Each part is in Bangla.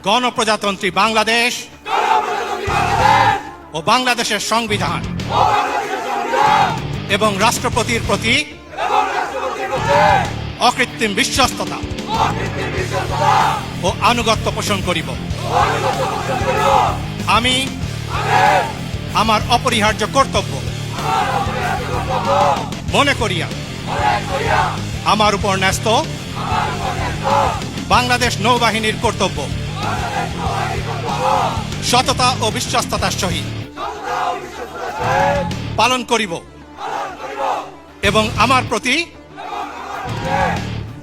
গণপ্রজাতন্ত্রী বাংলাদেশ ও বাংলাদেশের সংবিধান এবং রাষ্ট্রপতির প্রতি অকৃত্রিম বিশ্বস্ততা ও আনুগত্য পোষণ করিব। আমি আমার অপরিহার্য কর্তব্য মনে করিয়া আমার উপর ন্যস্ত বাংলাদেশ নৌবাহিনীর কর্তব্য সততা ও বিশ্বস্ততার সহিত পালন করিব এবং আমার প্রতি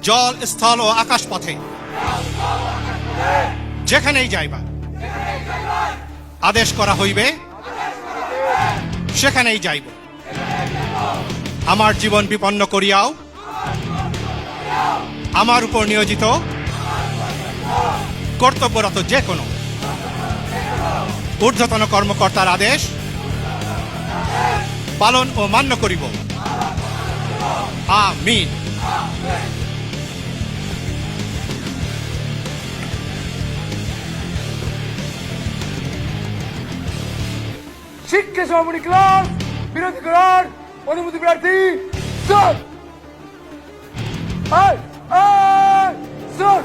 জল, স্থল ও আকাশ পথে যেখানেই যাইবা আদেশ করা হইবে সেখানেই যাইব। আমার জীবন বিপন্ন করিয়াও আমার উপর নিয়োজিত কর্তব্যরত যে কোনো ঊর্ধ্বতন কর্মকর্তার আদেশ পালন ও মান্য করিব। আমিন। শিক্ষা সমাপনী ক্লাস বিরতি করার অনুমতি প্রার্থী স্যার। স্যার,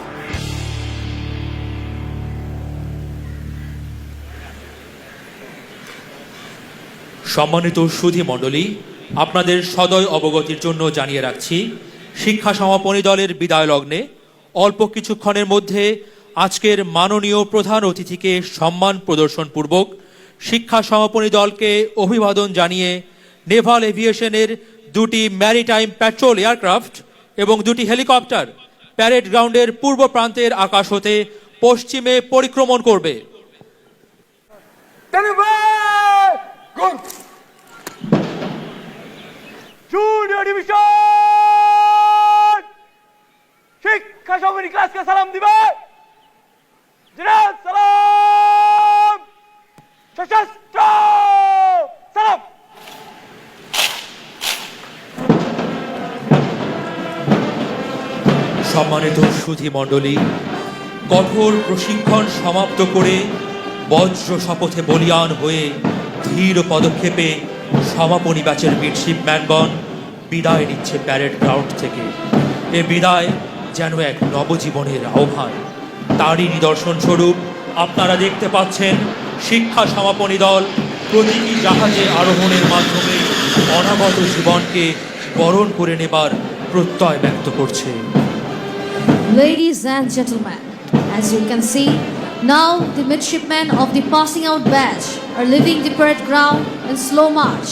সম্মানিত সুধী মণ্ডলী, আপনাদের সদয় অবগতির জন্য জানিয়ে রাখছি, শিক্ষা সমাপনী দলের বিদায় লগ্নে অল্প কিছুক্ষণের মধ্যে আজকের মাননীয় প্রধান অতিথিকে সম্মান প্রদর্শনপূর্বক শিক্ষা সমাপনী দলকে অভিবাদন জানিয়ে নেভাল এভিয়েশনের দুটি ম্যারিটাইম প্যাট্রোল এয়ারক্রাফট এবং দুটি হেলিকপ্টার প্যারেড গ্রাউন্ডের পূর্ব প্রান্তের আকাশ হতে পশ্চিমে পরিক্রমণ করবে। জুনিয়র ডিভিশন শিক্ষা সমাপনী ক্লাসকে সালাম দিবে। সালাম, সশস্ত্র সালাম। সম্মানিত সুধী মণ্ডলী, কঠোর প্রশিক্ষণ সমাপ্ত করে বজ্র শপথে বলিয়ান হয়ে ধীর পদক্ষেপে সমাপনী ব্যাচের মিডশিপম্যানগণ বিদায় নিচ্ছে প্যারেড গ্রাউন্ড থেকে। এ বিদায় যেন এক নবজীবনের আহ্বান। তারই নিদর্শন স্বরূপ আপনারা দেখতে পাচ্ছেন শিক্ষা সমাপনী দল প্রতীকী জাহাজে আরোহণের মাধ্যমে অনাগত জীবনকে বরণ করে নেবার প্রত্যয় ব্যক্ত করছে। Ladies and gentlemen, as you can see, now the midshipmen of the passing out batch are leaving the parade ground in slow march.